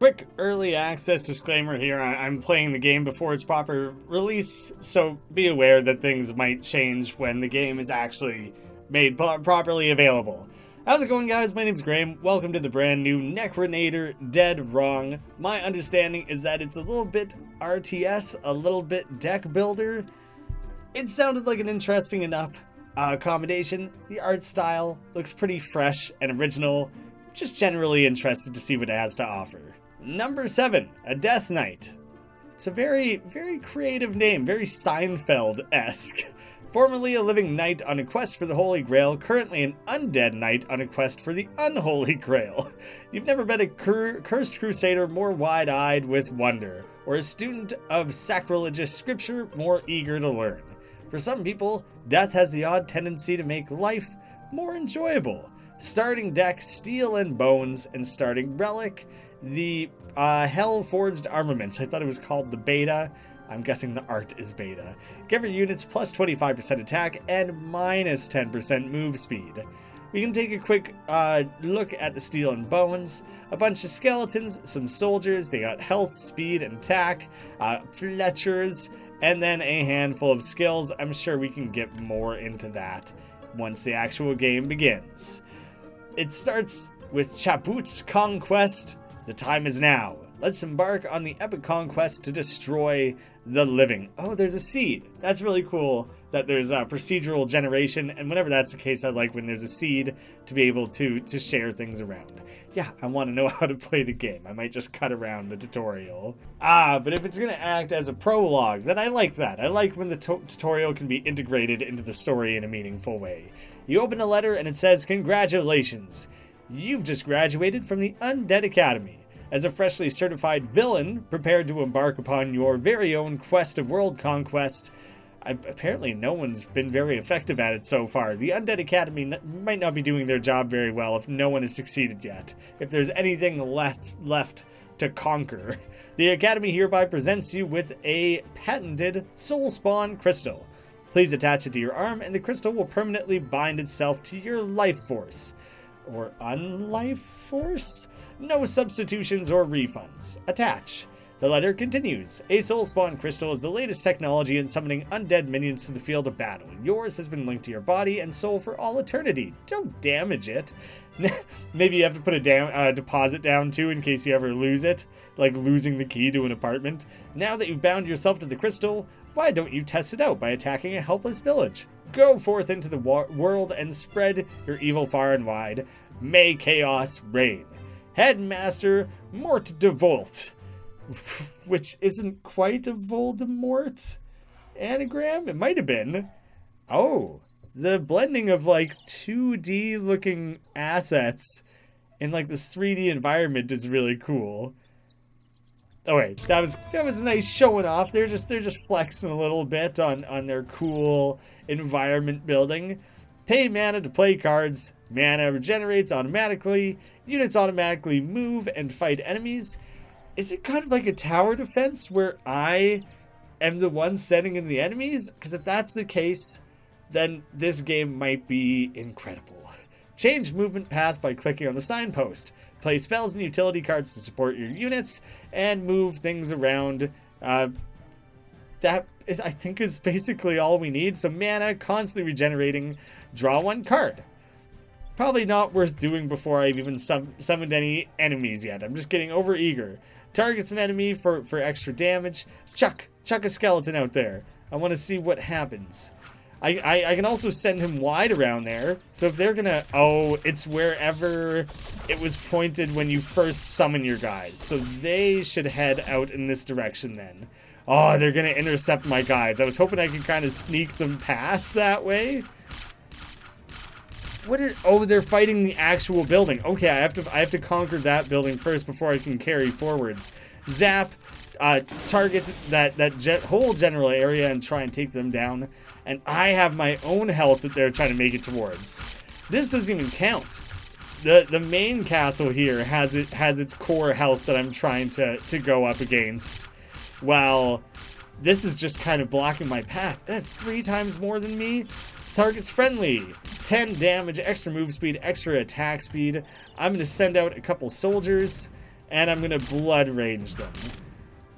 Quick early access disclaimer here. I'm playing the game before its proper release, so be aware that things might change when the game is actually made properly available. How's it going, guys? My name's Graeme. Welcome to the brand new Necronator Dead Wrong. My understanding is that it's a little bit RTS, a little bit deck builder. It sounded like an interesting enough accommodation. The art style looks pretty fresh and original. Just generally interested to see what it has to offer. Number 7, a Death Knight. It's a very, very creative name, very Seinfeld-esque. Formerly a living knight on a quest for the Holy Grail, currently an undead knight on a quest for the unholy grail. You've never met a cursed crusader more wide-eyed with wonder, or a student of sacrilegious scripture more eager to learn. For some people, death has the odd tendency to make life more enjoyable. Starting deck, Steel and Bones, and starting relic, the Hell-Forged Armaments. I thought it was called the Beta. I'm guessing the art is beta. Give your units plus 25% attack and minus 10% move speed. We can take a quick look at the Steel and Bones. A bunch of skeletons, some soldiers, they got health, speed, and attack, Fletchers, and then a handful of skills. I'm sure we can get more into that once the actual game begins. It starts with Chaput's Conquest. The time is now. Let's embark on the epic conquest to destroy the living. Oh, there's a seed. That's really cool that there's a procedural generation, and whenever that's the case, I like when there's a seed to be able to share things around. Yeah, I want to know how to play the game. I might just cut around the tutorial. But if it's going to act as a prologue, then I like that. I like when the tutorial can be integrated into the story in a meaningful way. You open a letter and it says, "Congratulations. You've just graduated from the Undead Academy. As a freshly certified villain, prepared to embark upon your very own quest of world conquest." Apparently no one's been very effective at it so far. The Undead Academy might not be doing their job very well if no one has succeeded yet. If there's anything left to conquer. The Academy hereby presents you with a patented Soul Spawn Crystal. Please attach it to your arm and the crystal will permanently bind itself to your life force. Or unlife force? No substitutions or refunds. Attach. The letter continues. A Soul Spawn Crystal is the latest technology in summoning undead minions to the field of battle. Yours has been linked to your body and soul for all eternity. Don't damage it. Maybe you have to put a deposit down too in case you ever lose it. Like losing the key to an apartment. Now that you've bound yourself to the crystal, why don't you test it out by attacking a helpless village? Go forth into the world and spread your evil far and wide. May chaos reign. Headmaster Mort de Volt, which isn't quite a Voldemort anagram. It might have been. Oh, the blending of like 2D looking assets in like this 3D environment is really cool. Oh wait, that was nice showing off. They're just flexing a little bit on their cool environment building. Pay mana to play cards. Mana regenerates automatically. Units automatically move and fight enemies. Is it kind of like a tower defense where I am the one sending in the enemies? Because if that's the case, then this game might be incredible. Change movement path by clicking on the signpost. Play spells and utility cards to support your units and move things around. That is, I think, is basically all we need. So mana, constantly regenerating, draw one card. Probably not worth doing before I've even summoned any enemies yet. I'm just getting overeager. Targets an enemy for extra damage. Chuck a skeleton out there. I want to see what happens. I can also send him wide around there. So if they're gonna... Oh, it's wherever it was pointed when you first summon your guys. So they should head out in this direction then. Oh, they're gonna intercept my guys. I was hoping I could kind of sneak them past that way. Oh, they're fighting the actual building. Okay, I have to conquer that building first before I can carry forwards. Zap, target that whole general area and try and take them down. And I have my own health that they're trying to make it towards. This doesn't even count. The main castle here has its core health that I'm trying to go up against. While this is just kind of blocking my path. That's 3 times more than me. Target's friendly. 10 damage, extra move speed, extra attack speed. I'm going to send out a couple soldiers and I'm gonna blood rage them.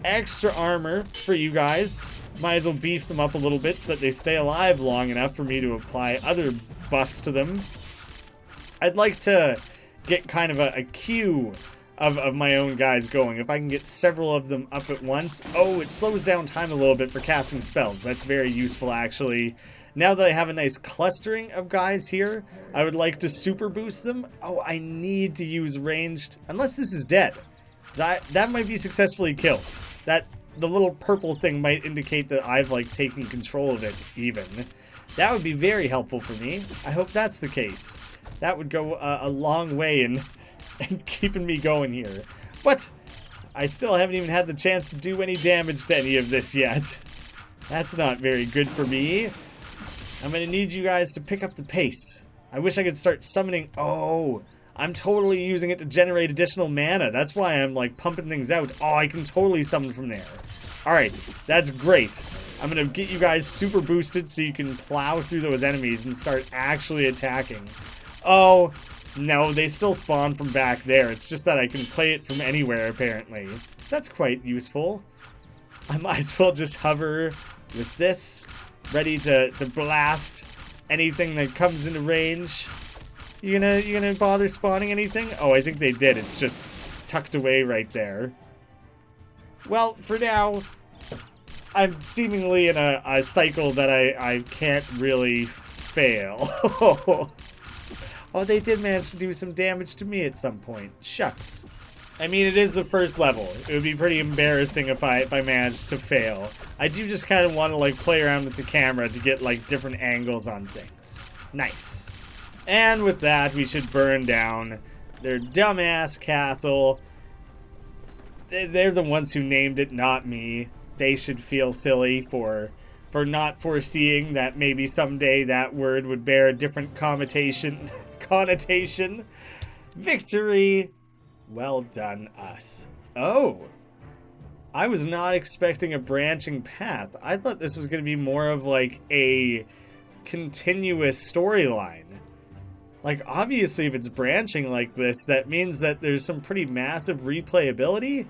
Extra armor for you guys. Might as well beef them up a little bit so that they stay alive long enough for me to apply other buffs to them. I'd like to get kind of a queue of my own guys going. If I can get several of them up at once. Oh, it slows down time a little bit for casting spells. That's very useful, actually. Now that I have a nice clustering of guys here, I would like to super boost them. Oh, I need to use ranged, unless this is dead. That might be successfully killed. The little purple thing might indicate that I've, like, taken control of it, even. That would be very helpful for me. I hope that's the case. That would go a long way in keeping me going here. But I still haven't even had the chance to do any damage to any of this yet. That's not very good for me. I'm going to need you guys to pick up the pace. I wish I could start summoning. Oh, I'm totally using it to generate additional mana. That's why I'm, like, pumping things out. Oh, I can totally summon from there. Alright, that's great. I'm going to get you guys super boosted so you can plow through those enemies and start actually attacking. Oh, no, they still spawn from back there. It's just that I can play it from anywhere, apparently. So that's quite useful. I might as well just hover with this, ready to blast anything that comes into range. You gonna bother spawning anything? Oh, I think they did. It's just tucked away right there. Well, for now, I'm seemingly in a cycle that I can't really fail. Oh, they did manage to do some damage to me at some point. Shucks. I mean, it is the first level. It would be pretty embarrassing if I managed to fail. I do just kind of want to, like, play around with the camera to get, like, different angles on things. Nice. And with that, we should burn down their dumbass castle. They're the ones who named it, not me. They should feel silly for not foreseeing that maybe someday that word would bear a different connotation. Victory. Well done, us. Oh. I was not expecting a branching path. I thought this was going to be more of, like, a continuous storyline. Like, obviously, if it's branching like this, that means that there's some pretty massive replayability.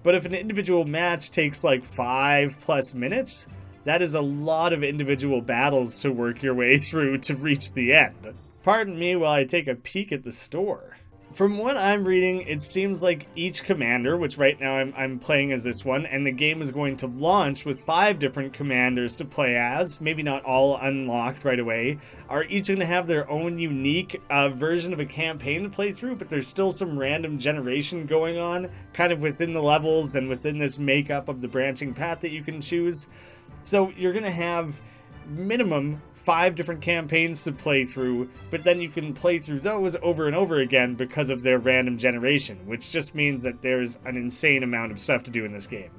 But if an individual match takes, like, 5+ minutes, that is a lot of individual battles to work your way through to reach the end. Pardon me while I take a peek at the store. From what I'm reading, it seems like each commander, which right now I'm playing as this one, and the game is going to launch with 5 different commanders to play as, maybe not all unlocked right away, are each going to have their own unique version of a campaign to play through, but there's still some random generation going on, kind of within the levels and within this makeup of the branching path that you can choose. So you're going to have minimum 5 different campaigns to play through, but then you can play through those over and over again because of their random generation, which just means that there's an insane amount of stuff to do in this game.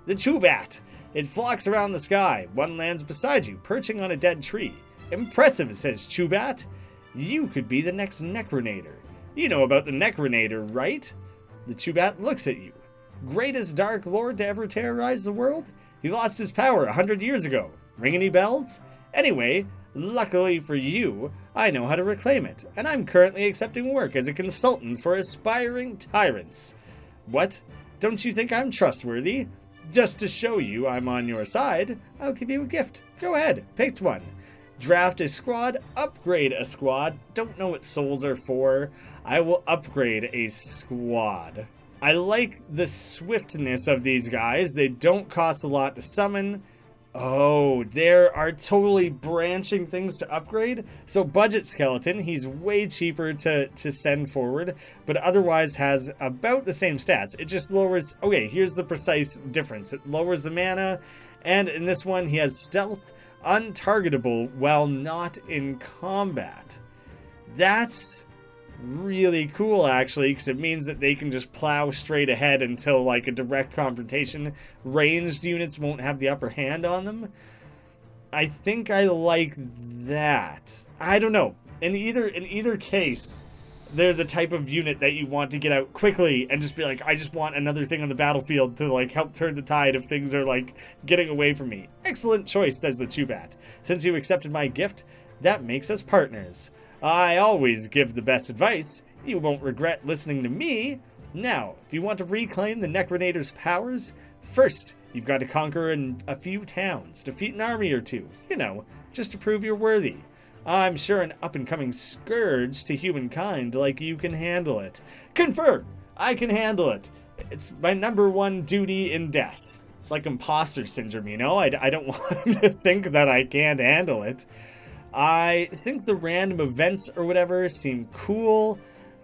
The Chubat. It flocks around the sky. One lands beside you, perching on a dead tree. Impressive, says Chubat. You could be the next Necronator. You know about the Necronator, right? The Chubat looks at you. Greatest Dark Lord to ever terrorize the world? He lost his power 100 years ago. Ring any bells? Anyway, luckily for you, I know how to reclaim it, and I'm currently accepting work as a consultant for aspiring tyrants. What? Don't you think I'm trustworthy? Just to show you I'm on your side, I'll give you a gift. Go ahead, pick one. Draft a squad, upgrade a squad. Don't know what souls are for. I will upgrade a squad. I like the swiftness of these guys. They don't cost a lot to summon. Oh, there are totally branching things to upgrade. So budget skeleton, he's way cheaper to send forward, but otherwise has about the same stats. It just lowers, okay, here's the precise difference. It lowers the mana, and in this one he has stealth, untargetable while not in combat. That's really cool, actually, because it means that they can just plow straight ahead until, like, a direct confrontation. Ranged units won't have the upper hand on them. I think I like that. I don't know. In either case, they're the type of unit that you want to get out quickly and just be like, I just want another thing on the battlefield to, like, help turn the tide if things are, like, getting away from me. Excellent choice, says the Chubat. Since you accepted my gift, that makes us partners. I always give the best advice. You won't regret listening to me. Now, if you want to reclaim the Necronator's powers, first, you've got to conquer a few towns, defeat an army or two, just to prove you're worthy. I'm sure an up-and-coming scourge to humankind like you can handle it. Confirm! I can handle it. It's my #1 duty in death. It's like imposter syndrome, I don't want him to think that I can't handle it. I think the random events or whatever seem cool,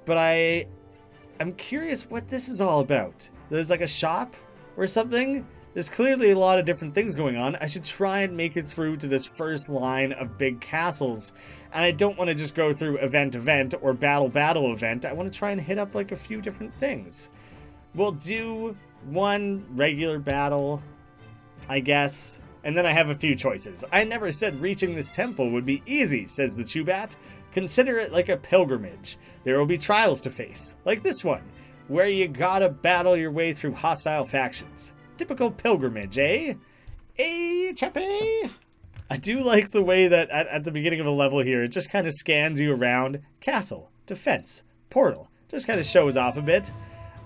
but I'm curious what this is all about. There's like a shop or something? There's clearly a lot of different things going on. I should try and make it through to this first line of big castles. And I don't want to just go through event or battle event. I want to try and hit up like a few different things. We'll do one regular battle, I guess. And then I have a few choices. I never said reaching this temple would be easy, says the Chubat. Consider it like a pilgrimage. There will be trials to face, like this one, where you gotta battle your way through hostile factions. Typical pilgrimage, eh? Eh, chappy? I do like the way that at the beginning of a level here, it just kind of scans you around. Castle, defense, portal. Just kind of shows off a bit.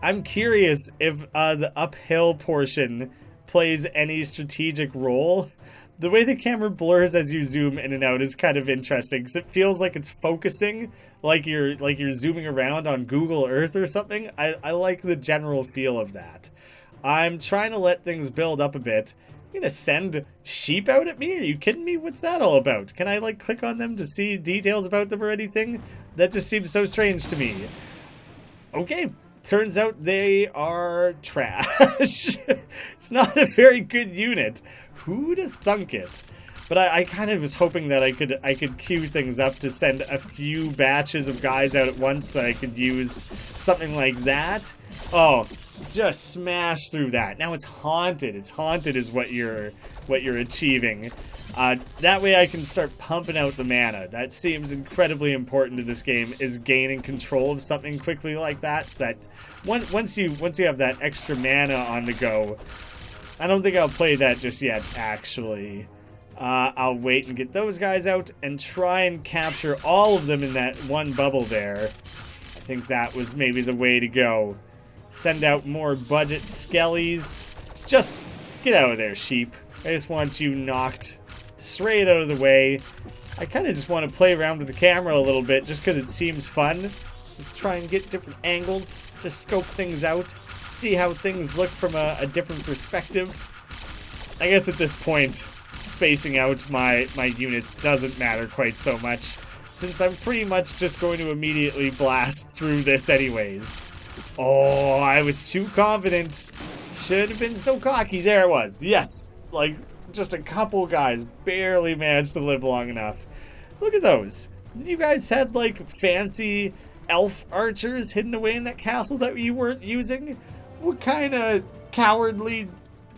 I'm curious if the uphill portion plays any strategic role. The way the camera blurs as you zoom in and out is kind of interesting because it feels like it's focusing, like you're zooming around on Google Earth or something. I like the general feel of that. I'm trying to let things build up a bit. You're gonna send sheep out at me? Are you kidding me? What's that all about? Can I like click on them to see details about them or anything? That just seems so strange to me. Okay. Turns out they are trash. It's not a very good unit. Who'd have thunk it? But I kind of was hoping that I could queue things up to send a few batches of guys out at once that I could use something like that. Oh, just smash through that. Now it's haunted. It's haunted is what you're achieving. That way I can start pumping out the mana. That seems incredibly important to this game, is gaining control of something quickly like that. So that once you have that extra mana on the go, I don't think I'll play that just yet, actually. I'll wait and get those guys out and try and capture all of them in that one bubble there. I think that was maybe the way to go. Send out more budget skellies. Just get out of there, sheep. I just want you knocked straight out of the way. I kind of just want to play around with the camera a little bit just because it seems fun. Just try and get different angles. Just scope things out. See how things look from a different perspective. I guess at this point, spacing out my units doesn't matter quite so much, since I'm pretty much just going to immediately blast through this anyways. Oh, I was too confident. Should have been so cocky. There it was. Yes. Like, just a couple guys barely managed to live long enough. Look at those. You guys had, like, fancy elf archers hidden away in that castle that you weren't using? What kind of cowardly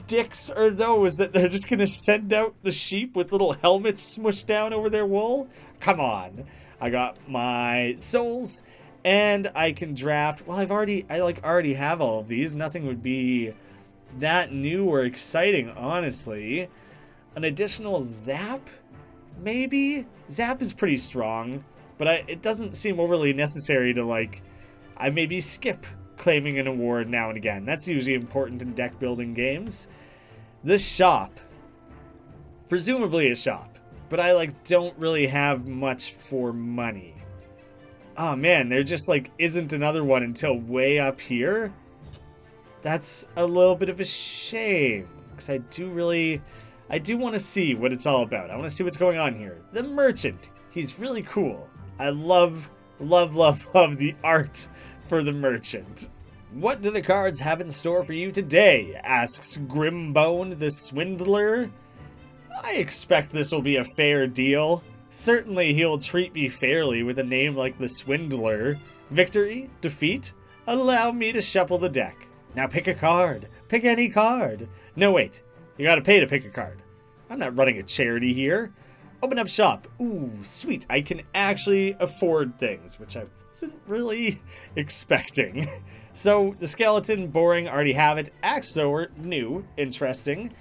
dicks are those that they're just gonna send out the sheep with little helmets smushed down over their wool? Come on. I got my souls, and I can draft. Well, I already have all of these. Nothing would be that new or exciting, honestly. An additional zap? Maybe? Zap is pretty strong, but it doesn't seem overly necessary to, like, I maybe skip claiming an award now and again. That's usually important in deck building games. The shop. Presumably a shop, but I, like, don't really have much for money. Oh man, there just, like, isn't another one until way up here. That's a little bit of a shame, because I do want to see what it's all about. I want to see what's going on here. The merchant. He's really cool. I love the art for the merchant. What do the cards have in store for you today? Asks Grimbone the Swindler. I expect this will be a fair deal. Certainly he'll treat me fairly with a name like the Swindler. Victory? Defeat? Allow me to shuffle the deck. Now pick a card. Pick any card. No, wait. You gotta pay to pick a card. I'm not running a charity here. Open up shop. Ooh, sweet. I can actually afford things, which I wasn't really expecting. So, the skeleton, boring, already have it. Axe thrower, new, interesting.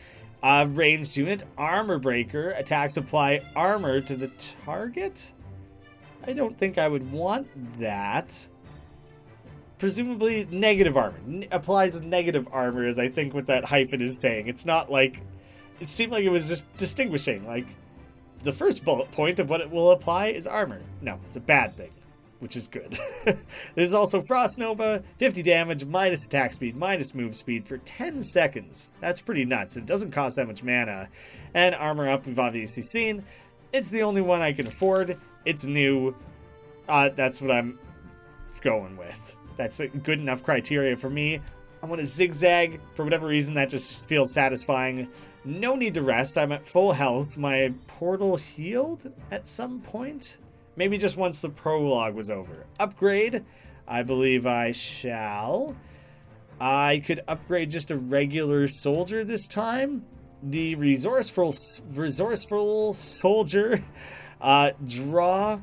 Ranged unit, armor breaker. Attacks apply armor to the target? I don't think I would want that. presumably negative armor. Applies negative armor, as I think what that hyphen is saying. It's not like... It seemed like it was just distinguishing. Like, the first bullet point of what it will apply is armor. No, it's a bad thing, which is good. There's also Frost Nova, 50 damage, minus attack speed, minus move speed for 10 seconds. That's pretty nuts. It doesn't cost that much mana. And armor up, we've obviously seen. It's the only one I can afford. It's new. That's what I'm going with. That's a good enough criteria for me. I want to zigzag. For whatever reason, that just feels satisfying. No need to rest. I'm at full health. My portal healed at some point. Maybe just once the prologue was over. Upgrade. I believe I shall. I could upgrade just a regular soldier this time. The resourceful soldier. Draw,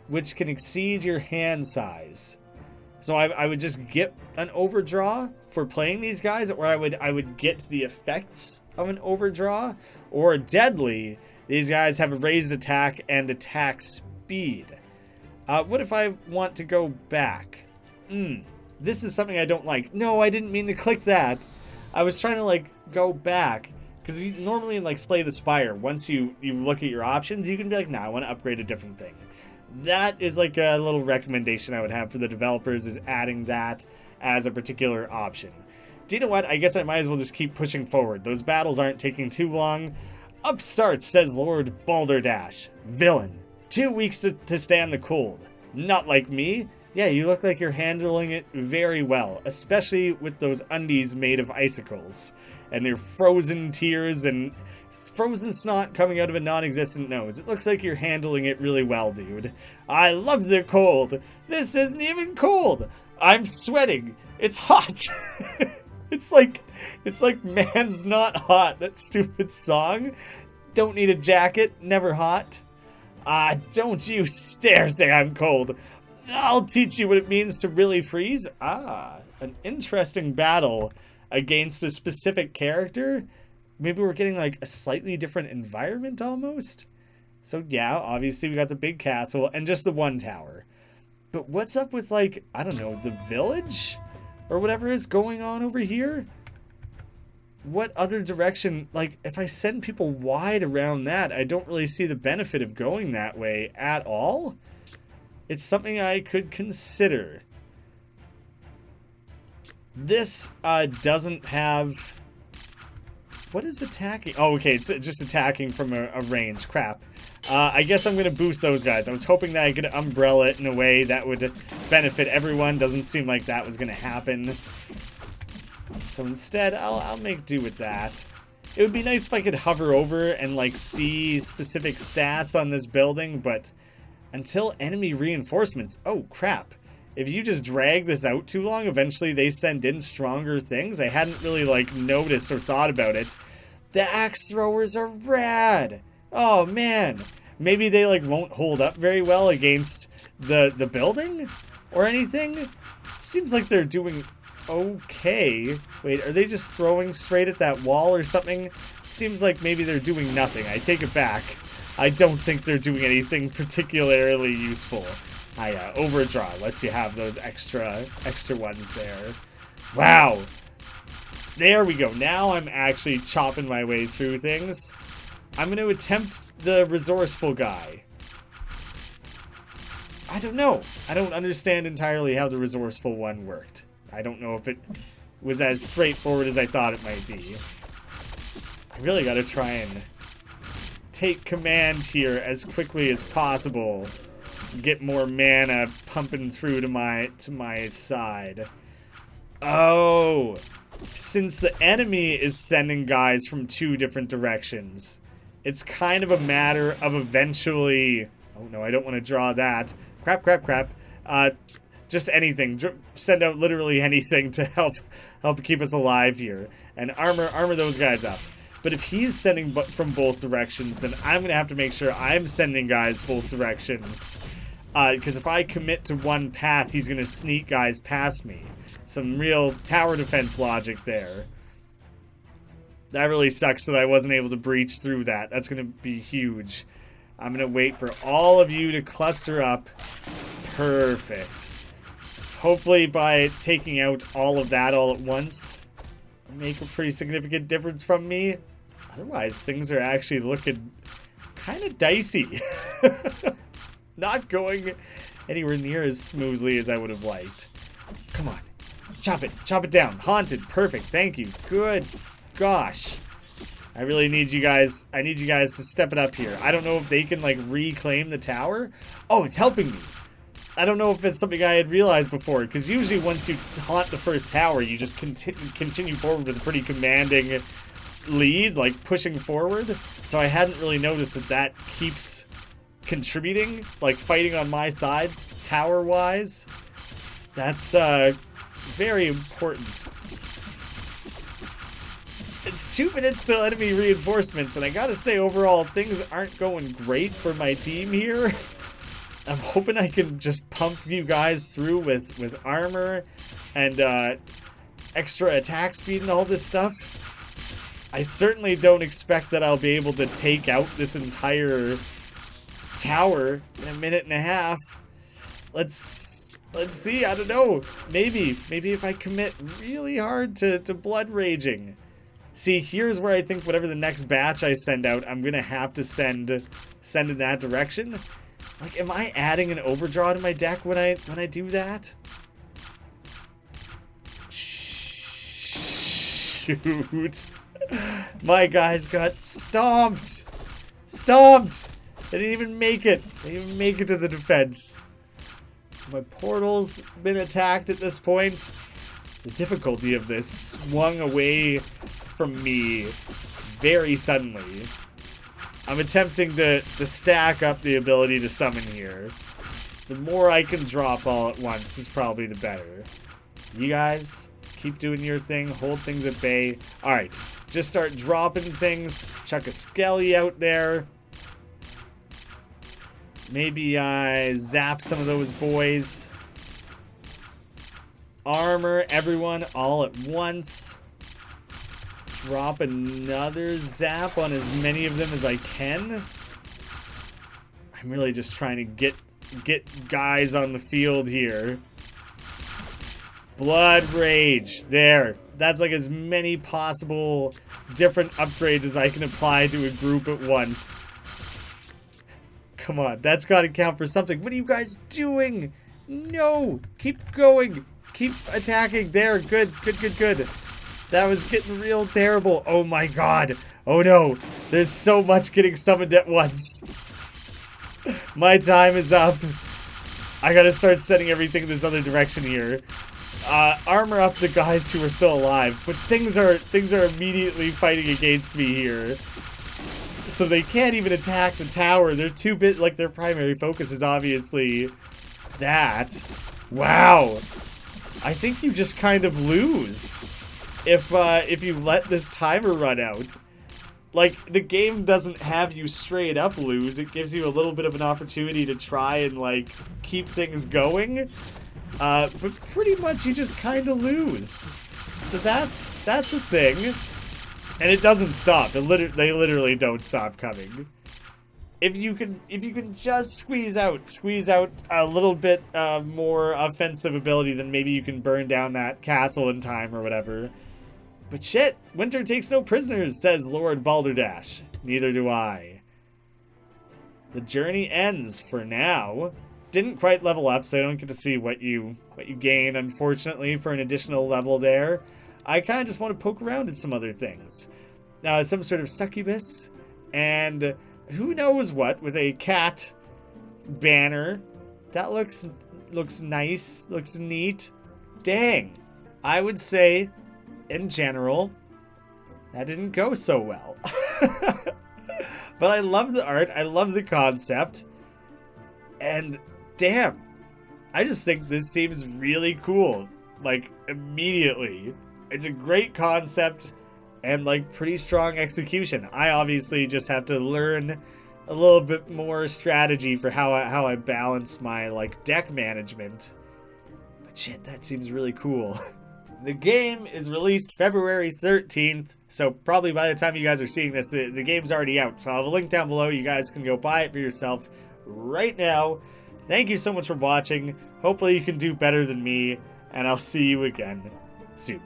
which can exceed your hand size. So I would just get an overdraw for playing these guys, or I would get the effects of an overdraw. Or deadly, these guys have a raised attack and attack speed. What if I want to go back? This is something I don't like. No, I didn't mean to click that. I was trying to like go back. Because normally in like Slay the Spire, once you look at your options, you can be like, nah, I want to upgrade a different thing. That is like a little recommendation I would have for the developers, is adding that as a particular option. Do you know what? I guess I might as well just keep pushing forward. Those battles aren't taking too long. Upstart, says Lord Balderdash. Villain. 2 weeks to stand the cold. Not like me. Yeah, you look like you're handling it very well, especially with those undies made of icicles. And their frozen tears and frozen snot coming out of a non-existent nose. It looks like you're handling it really well, dude. I love the cold. This isn't even cold. I'm sweating. It's hot. It's like Man's Not Hot, that stupid song. Don't need a jacket, never hot. Don't you dare say I'm cold. I'll teach you what it means to really freeze. An interesting battle against a specific character. Maybe we're getting like a slightly different environment almost. So yeah, obviously we got the big castle and just the one tower. But what's up with like, I don't know, the village? Or whatever is going on over here? What other direction? Like, if I send people wide around that, I don't really see the benefit of going that way at all. It's something I could consider. This doesn't have... What is attacking? Oh, okay, it's just attacking from a range. Crap. I guess I'm going to boost those guys. I was hoping that I could umbrella it in a way that would benefit everyone. Doesn't seem like that was going to happen. So instead, I'll make do with that. It would be nice if I could hover over and, like, see specific stats on this building, but until enemy reinforcements... Oh, crap. If you just drag this out too long, eventually they send in stronger things. I hadn't really, like, noticed or thought about it. The axe throwers are rad! Oh, man. Maybe they, like, won't hold up very well against the building or anything? Seems like they're doing okay. Wait, are they just throwing straight at that wall or something? Seems like maybe they're doing nothing. I take it back. I don't think they're doing anything particularly useful. Overdraw lets you have those extra ones there. Wow. There we go. Now I'm actually chopping my way through things. I'm going to attempt the resourceful guy. I don't know. I don't understand entirely how the resourceful one worked. I don't know if it was as straightforward as I thought it might be. I really got to try and take command here as quickly as possible. Get more mana pumping through to my side. Oh, since the enemy is sending guys from 2 different directions, it's kind of a matter of eventually... Oh no, I don't want to draw that. Crap. Just anything. Send out literally anything to help keep us alive here. And armor those guys up. But if he's sending from both directions, then I'm going to have to make sure I'm sending guys both directions. Because if I commit to one path, he's going to sneak guys past me. Some real tower defense logic there. That really sucks that I wasn't able to breach through that. That's going to be huge. I'm going to wait for all of you to cluster up. Perfect. Hopefully by taking out all of that all at once, make a pretty significant difference from me. Otherwise, things are actually looking kind of dicey. Not going anywhere near as smoothly as I would have liked. Come on. Chop it down. Haunted, perfect, thank you. Good gosh. I really need you guys, to step it up here. I don't know if they can, like, reclaim the tower. Oh, it's helping me. I don't know if it's something I had realized before, because usually once you haunt the first tower, you just continue forward with a pretty commanding lead, like pushing forward. So I hadn't really noticed that keeps contributing, like fighting on my side, tower-wise. That's very important. It's 2 minutes till enemy reinforcements, and I gotta say, overall, things aren't going great for my team here. I'm hoping I can just pump you guys through with armor and extra attack speed and all this stuff. I certainly don't expect that I'll be able to take out this entire tower in a minute and a half. Let's see, I don't know. Maybe if I commit really hard to blood raging. See, here's where I think whatever the next batch I send out, I'm gonna have to send in that direction. Like, am I adding an overdraw to my deck when I do that? Shoot. My guys got stomped. They didn't even make it. They didn't even make it to the defense. My portal's been attacked at this point. The difficulty of this swung away from me very suddenly. I'm attempting to stack up the ability to summon here. The more I can drop all at once is probably the better. You guys, keep doing your thing. Hold things at bay. Alright, just start dropping things. Chuck a skelly out there. Maybe I zap some of those boys. Armor everyone all at once. Drop another zap on as many of them as I can. I'm really just trying to get guys on the field here. Blood Rage. There. That's like as many possible different upgrades as I can apply to a group at once. Come on. That's got to count for something. What are you guys doing? No. Keep going. Keep attacking. There. Good. That was getting real terrible. Oh my god. Oh no. There's so much getting summoned at once. My time is up. I gotta start sending everything this other direction here. Armor up the guys who are still alive. But things are immediately fighting against me here. So they can't even attack the tower. They're too bit like their primary focus is obviously that. Wow. I think you just kind of lose if you let this timer run out. Like, the game doesn't have you straight up lose. It gives you a little bit of an opportunity to try and, like, keep things going. But pretty much you just kind of lose. So that's a thing. And it doesn't stop. They literally don't stop coming. If you can just squeeze out a little bit more offensive ability, then maybe you can burn down that castle in time or whatever. But shit, winter takes no prisoners, says Lord Balderdash. Neither do I. The journey ends for now. Didn't quite level up, so I don't get to see what you gain, unfortunately, for an additional level there. I kind of just want to poke around at some other things. Some sort of succubus, and who knows what, with a cat banner. That looks nice, looks neat. Dang. I would say, in general, that didn't go so well. But I love the art, I love the concept, and damn, I just think this seems really cool, like, immediately. It's a great concept, and, like, pretty strong execution. I obviously just have to learn a little bit more strategy for how I balance my, like, deck management. But shit, that seems really cool. The game is released February 13th, so probably by the time you guys are seeing this, the game's already out. So I'll have a link down below. You guys can go buy it for yourself right now. Thank you so much for watching. Hopefully you can do better than me, and I'll see you again soon.